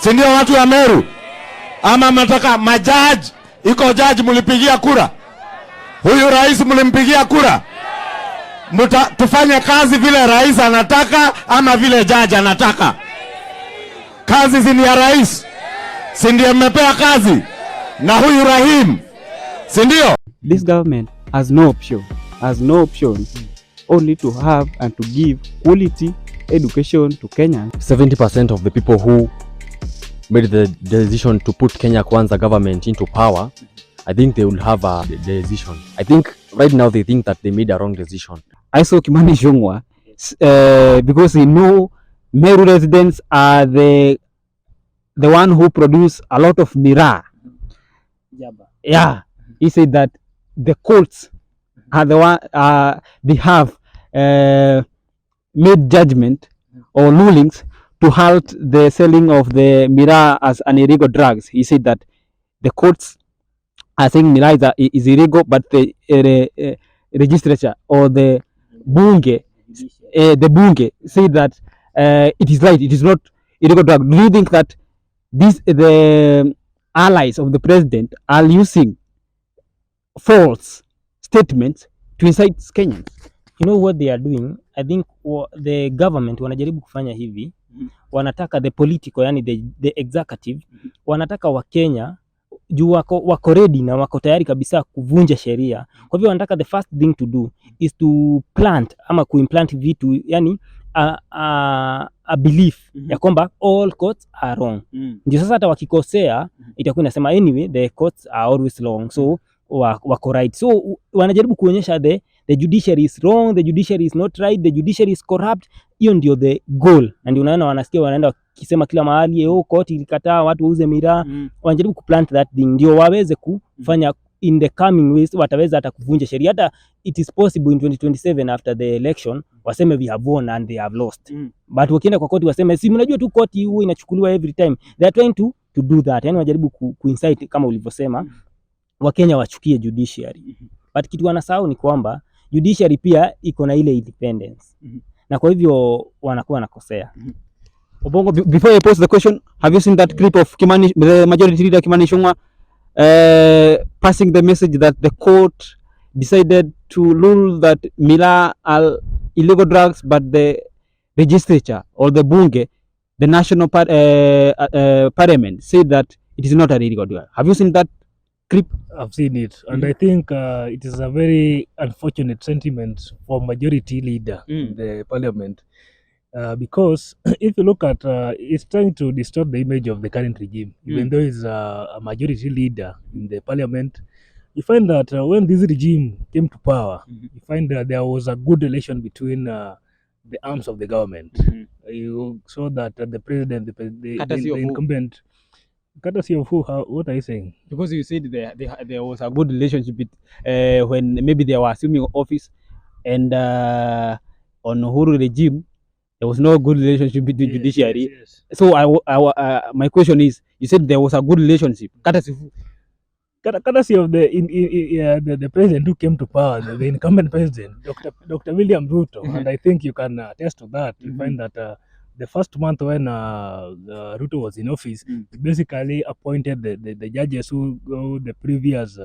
Si ndio watu wa Meru? Ama mnataka majaji? Iko jaji mlipigia kura? Huyu rais mlimpigia kura? Tufanye kazi vile rais anataka ama vile jaji anataka? Kazi si ni ya rais, si ndio mmepea kazi na huyu Rahim, si ndio? This government has no option only to have and to give quality education to Kenyans. 70% of the people who made the decision to put Kenya Kwanza government into power, I think they will have a decision. I think right now they think that they made a wrong decision. I saw Kimani Ichung'wah because he know Meru residents are the one who produce a lot of miraa. Yeah, he said that the courts are the one they have made judgment or rulings to halt the selling of the miraa as an illegal drugs. He said that the courts are saying miraa is illegal, but the legislature or the bunge say that it is right, it is not illegal drug. Do you think that the allies of the president are using false statements to incite Kenyans? You know what they are doing? I think the government wanajaribu kufanya hivi. Wanataka the political, yani the executive, wanataka Wakenya juu wako ready na wako tayari kabisa kuvunja sheria. Kwa hivyo wanataka the first thing to do is to plant ama kuimplant vitu, yani a belief ya kwamba all courts are wrong. Ndio sasa hata wakikosea itakuwa inasema anyway the courts are always wrong, so wako right. So wanajaribu kuonyesha the judiciary is wrong, the judiciary is not right, the judiciary is corrupt. Hiyo ndio the goal. Na ndio unaona wanasikia wanaenda kisema kila mahali court ilikataa watu wauze miraa. Wanajaribu kuplant that thing ndio waweze kufanya in the coming ways, wataweza hata kuvunja sheria. Hata it is possible in 2027 after the election waseme we have won and they have lost. But wakienda kwa court waseme si mnajua tu court huwa inachukuliwa every time. They are trying to do that. Yani wanajaribu kuincite kama ulivyosema Wakenya wachukie judiciary. But kitu wanasahau ni kwamba judiciary pia iko na ile independence. Na kwa hivyo wanakuwa nakosea. Obong'o, before I pose the question, have you seen that clip of Kimani, the majority leader Kimani Ichung'wah passing the message that the court decided to rule that miraa are illegal drugs, but the legislature or the bunge, the national parliament, said that it is not an illegal drug? Have you seen that clip? I've seen it, and I think it is a very unfortunate sentiment for majority leader in the parliament, because if you look at it's trying to distort the image of the current regime. Even though he's a majority leader in the parliament, you find that when this regime came to power, you find that there was a good relation between the arms of the government. You saw that the president, the incumbent, courtesy of who? What are you saying? Because you said there was a good relationship with, when maybe they were assuming office, and on Uhuru regime there was no good relationship between judiciary. Yes. So my question is, you said there was a good relationship. Courtesy of the president who came to power, the incumbent president, Dr. William Ruto, and I think you can attest to that. You find that the first month when Ruto was in office, he basically appointed the judges who the previous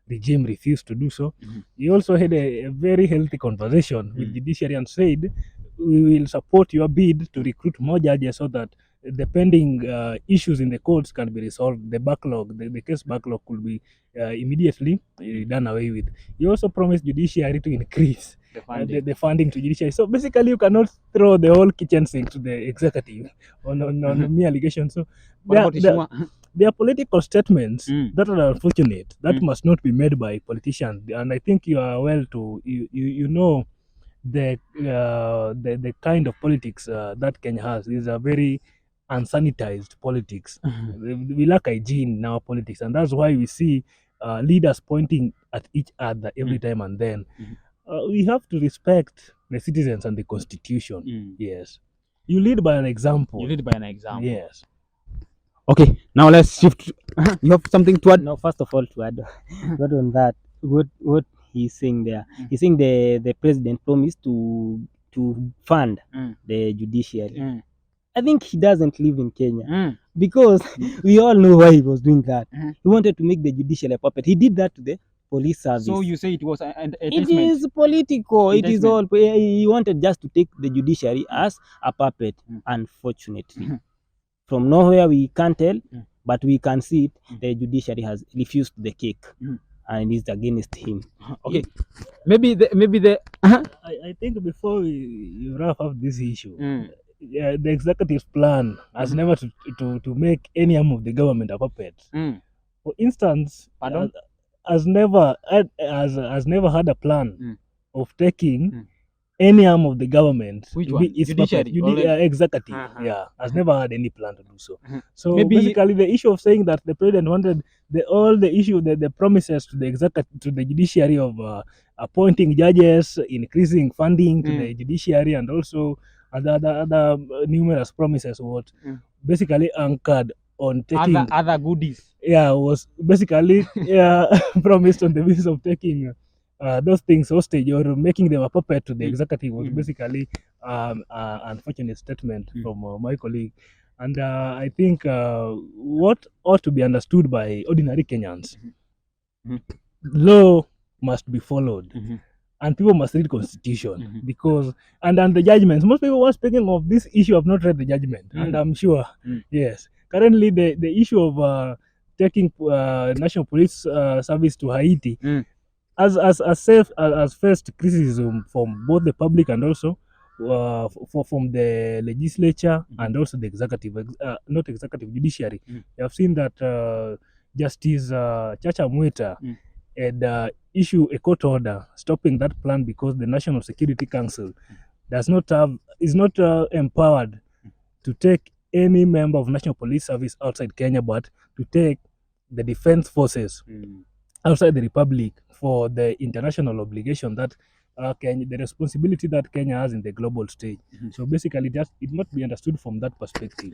regime refused to do so. He also had a very healthy conversation with judiciary and said, we will support your bid to recruit more judges so that the pending issues in the courts can be resolved. The backlog, the case backlog could be immediately done away with. He also promised judiciary to increase the funding to judiciary. So basically, you cannot throw the whole kitchen sink to the executive on mere allegations. So there are political statements that are unfortunate, that must not be made by politicians. And I think you are well to you know the kind of politics that Kenya has is a very unsanitized politics. We lack hygiene in our politics, and that's why we see leaders pointing at each other every time and then. We have to respect the citizens and the constitution. Yes, you lead by an example. Yes. Okay, now let's shift. You have something to add? No, first of all, to add on that, what he's saying there, he's saying the president promised to fund the judiciary. I think he doesn't live in Kenya because we all know why he was doing that. Uh-huh. He wanted to make the judiciary a puppet. He did that to the police service. So you say it was an It attachment. is political. It is all. Attachment. He wanted just to take the judiciary as a puppet. Unfortunately, from nowhere we can't tell, but we can see it. The judiciary has refused the cake, and is against him. Okay. Maybe the I think before you wrap up this issue, the executive's plan has never to make any arm of the government a puppet. For instance, Pardon? has never had a plan of taking any arm of the government. Which to one? be its Judiciary, puppet. Executive. Uh-huh. Has never had any plan to do so. So Maybe- basically, the issue of saying that the president wanted the promises to the executive, to the judiciary of appointing judges, increasing funding to the judiciary, and also other numerous promises what basically anchored on taking Other goodies. was basically promised on the basis of taking those things hostage or making them a puppet to the executive was basically unfortunate statement from my colleague. And I think what ought to be understood by ordinary Kenyans, law must be followed. And people must read constitution because and the judgments. Most people who are speaking of this issue have not read the judgment, and I'm sure yes. Currently, the issue of taking national police service to Haiti has faced criticism from both the public and also from the legislature and also the executive judiciary. You have seen that Justice Chacha Mwita had issue a court order stopping that plan because the National Security Council is not empowered to take any member of National Police Service outside Kenya, but to take the defense forces outside the Republic for the international obligation that the responsibility that Kenya has in the global stage. So basically, it must be understood from that perspective.